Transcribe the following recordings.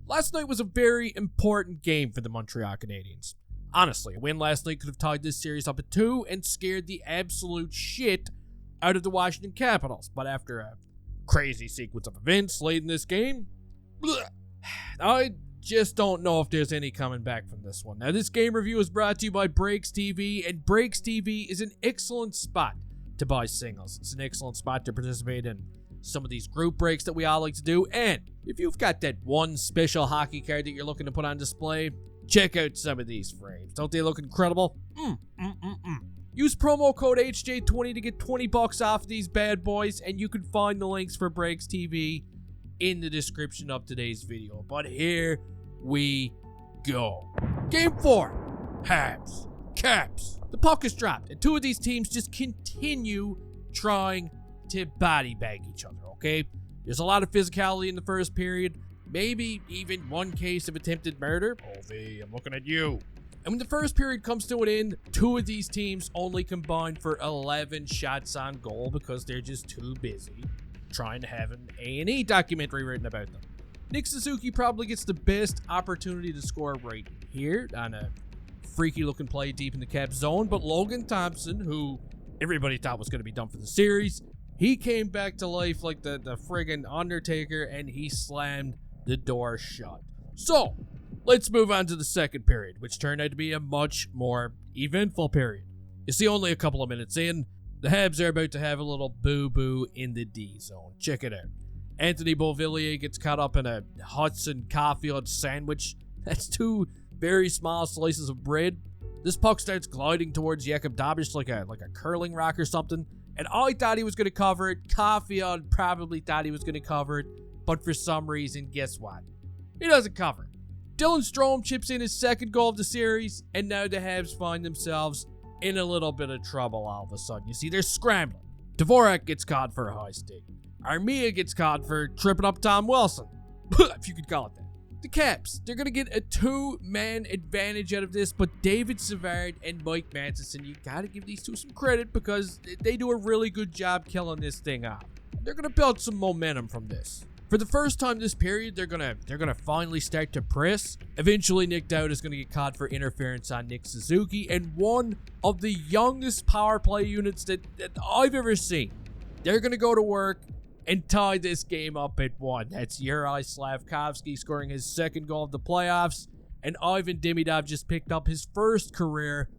Last night was a very important game for the Montreal Canadiens. Honestly, a win last night could have tied this series up at 2 and scared the absolute shit out of the Washington Capitals. But after a crazy sequence of events late in this game, I just don't know if there's any coming back from this one. Now, this game review is brought to you by Breaks TV, and Breaks TV is an excellent spot to buy singles. It's an excellent spot to participate in some of these group breaks that we all like to do. And if you've got that one special hockey card that you're looking to put on display, check out some of these frames. Don't they look incredible? Use promo code HJ20 to get $20 off these bad boys, and you can find the links for Breaks TV in the description of today's video. But here we go. Game 4. Habs. Caps. The puck is dropped, and two of these teams just continue trying to body bag each other, okay? There's a lot of physicality in the first period, maybe even one case of attempted murder. Ovi, I'm looking at you. And when the first period comes to an end, two of these teams only combined for 11 shots on goal because they're just too busy trying to have an A&E documentary written about them. Nick Suzuki probably gets the best opportunity to score right here on a freaky looking play deep in the Cap zone, but Logan Thompson, who everybody thought was going to be done for the series, he came back to life like the friggin' Undertaker, and he slammed the door shut. So, let's move on to the second period, which turned out to be a much more eventful period. You see, only a couple of minutes in, the Habs are about to have a little boo-boo in the D zone. Check it out. Anthony Beauvillier gets caught up in a Hudson Caulfield sandwich. That's two very small slices of bread. This puck starts gliding towards Jakob Dabisch like a curling rock or something. And I thought he was going to cover it. Caulfield probably thought he was going to cover it. But for some reason, guess what? He doesn't cover it. Dylan Strome chips in his second goal of the series. And now the Habs find themselves in a little bit of trouble all of a sudden. You see, they're scrambling. Dvorak gets caught for a high stick. Armia gets caught for tripping up Tom Wilson. If you could call it that. The Caps, they're going to get a two-man advantage out of this, but David Savard and Mike Matheson, you got to give these two some credit because they do a really good job killing this thing off. They're going to build some momentum from this. For the first time this period, they're going to finally start to press. Eventually, Nick Dowd is going to get caught for interference on Nick Suzuki, and one of the youngest power play units that I've ever seen. They're going to go to work and tie this game up at 1. That's Yuri Slavkovsky scoring his second goal of the playoffs, and Ivan Demidov just picked up his first career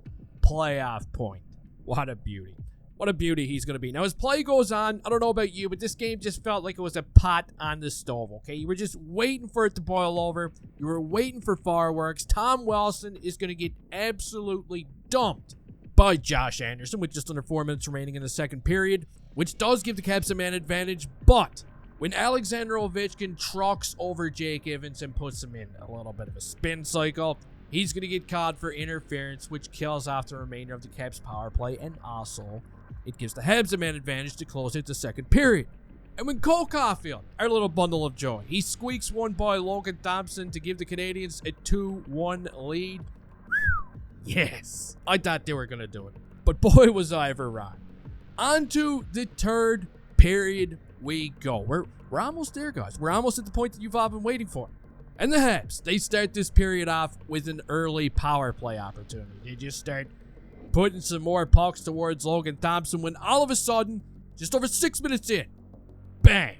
playoff point. What a beauty. What a beauty he's going to be. Now, as play goes on, I don't know about you, but this game just felt like it was a pot on the stove, okay? You were just waiting for it to boil over. You were waiting for fireworks. Tom Wilson is going to get absolutely dumped by Josh Anderson with just under 4 minutes remaining in the second period, which does give the Caps a man advantage, but when Alexander Ovechkin trucks over Jake Evans and puts him in a little bit of a spin cycle, he's going to get caught for interference, which kills off the remainder of the Caps power play, and also it gives the Habs a man advantage to close out the second period. And when Cole Caulfield, our little bundle of joy, he squeaks one by Logan Thompson to give the Canadiens a 2-1 lead. Yes, I thought they were going to do it, but boy was I ever wrong. On to the third period we go. We're almost there, guys. We're almost at the point that you've all been waiting for. And the Habs, they start this period off with an early power play opportunity. They just start putting some more pucks towards Logan Thompson when all of a sudden, just over 6 minutes in, bam,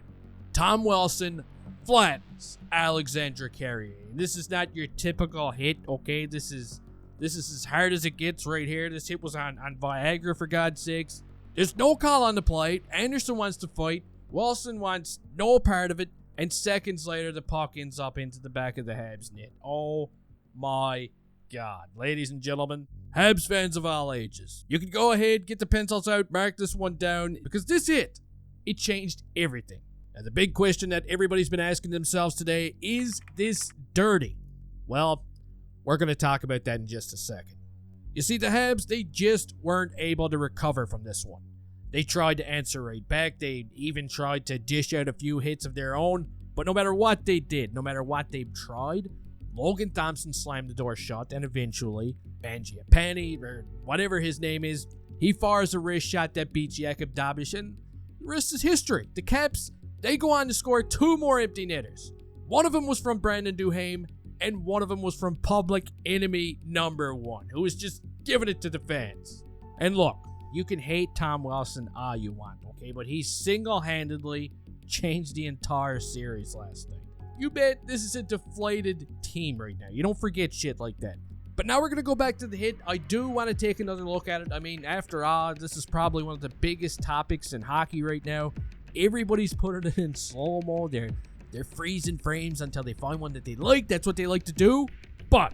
Tom Wilson flattens Alexandre Carrier. And this is not your typical hit, okay? This is as hard as it gets right here. This hit was on Viagra, for God's sakes. There's no call on the play. Anderson wants to fight. Wilson wants no part of it. And seconds later, the puck ends up into the back of the Habs net. Oh my God. Ladies and gentlemen, Habs fans of all ages, you can go ahead, get the pencils out, mark this one down, because this hit, it changed everything. Now, the big question that everybody's been asking themselves today, is this dirty? Well, we're going to talk about that in just a second. You see, the Habs, they just weren't able to recover from this one. They tried to answer right back. They even tried to dish out a few hits of their own. But no matter what they did, no matter what they've tried, Logan Thompson slammed the door shut, and eventually, Mangiapane, or whatever his name is, he fires a wrist shot that beats Jakob Dabisch, and the rest is history. The Caps, they go on to score two more empty netters. One of them was from Brandon Duhaime, and one of them was from public enemy number one, who was just giving it to the fans. And look, you can hate Tom Wilson all you want, okay? But he single-handedly changed the entire series last night. You bet this is a deflated team right now. You don't forget shit like that. But now we're going to go back to the hit. I do want to take another look at it. I mean, after all, this is probably one of the biggest topics in hockey right now. Everybody's putting it in slow-mo. They're freezing frames until they find one that they like. That's what they like to do. But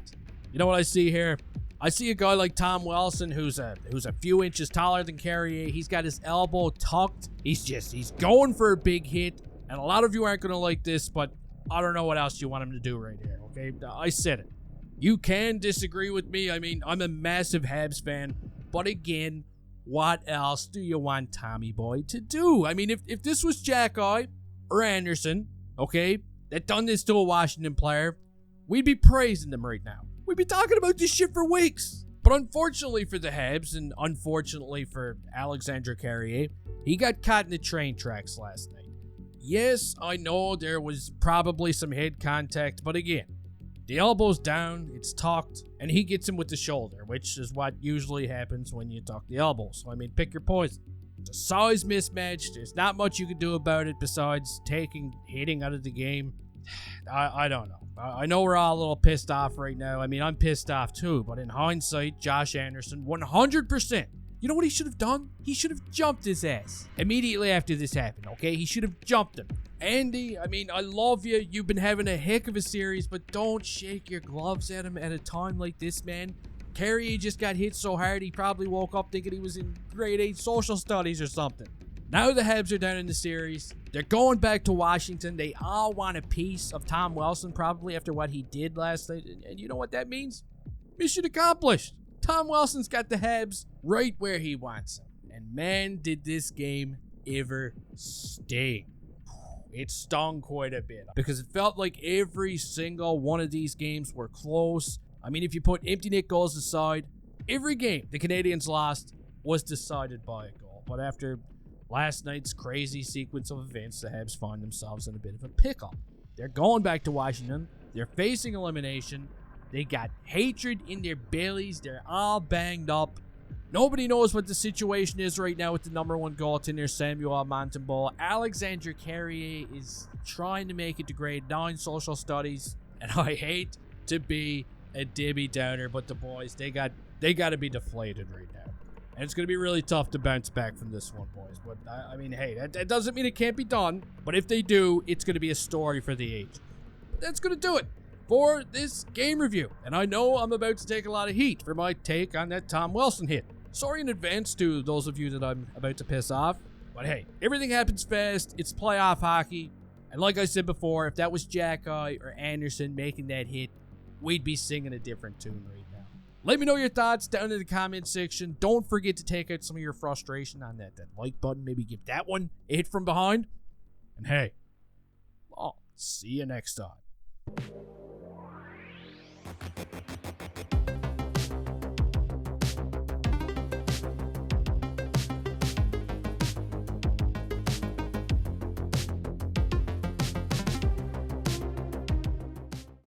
you know what I see here? I see a guy like Tom Wilson who's a few inches taller than Carrier. He's got his elbow tucked. He's going for a big hit. And a lot of you aren't going to like this, but I don't know what else you want him to do right here, okay? I said it. You can disagree with me. I mean, I'm a massive Habs fan. But again, what else do you want Tommy Boy to do? I mean, if this was Junkie or Anderson, okay, that done this to a Washington player, we'd be praising them right now. We'd be talking about this shit for weeks. But unfortunately for the Habs, and unfortunately for Alexandre Carrier, he got caught in the train tracks last night. Yes, I know there was probably some head contact, but again, the elbow's down, it's tucked, and he gets him with the shoulder, which is what usually happens when you tuck the elbow. So, I mean, pick your poison. It's a size mismatch. There's not much you can do about it besides hitting out of the game. I don't know. I know we're all a little pissed off right now. I mean, I'm pissed off too, but in hindsight, Josh Anderson, 100%. You know what he should have done? He should have jumped his ass immediately after this happened, okay? He should have jumped him. Andy, I mean, I love you. You've been having a heck of a series, but don't shake your gloves at him at a time like this, man. Carrier just got hit so hard, he probably woke up thinking he was in grade 8 social studies or something. Now the Habs are down in the series. They're going back to Washington. They all want a piece of Tom Wilson probably after what he did last night. And you know what that means? Mission accomplished. Tom Wilson's got the Habs right where he wants them. And man, did this game ever sting. It stung quite a bit because it felt like every single one of these games were close. I mean, if you put empty net goals aside, every game the Canadiens lost was decided by a goal. But after last night's crazy sequence of events, the Habs find themselves in a bit of a pickle. They're going back to Washington. They're facing elimination. They got hatred in their bellies. They're all banged up. Nobody knows what the situation is right now with the number one goaltender, Samuel Montembeault. Alexandre Carrier is trying to make it to grade 9 social studies. And I hate to be a Debbie Downer, but the boys, they got to be deflated right now. And it's going to be really tough to bounce back from this one, boys. But, I mean, hey, that doesn't mean it can't be done. But if they do, it's going to be a story for the age. But that's going to do it for this game review. And I know I'm about to take a lot of heat for my take on that Tom Wilson hit. Sorry in advance to those of you that I'm about to piss off. But hey, everything happens fast. It's playoff hockey. And like I said before, if that was Junkie or Anderson making that hit, we'd be singing a different tune right now. Let me know your thoughts down in the comment section. Don't forget to take out some of your frustration on that like button. Maybe give that one a hit from behind. And hey, I'll see you next time.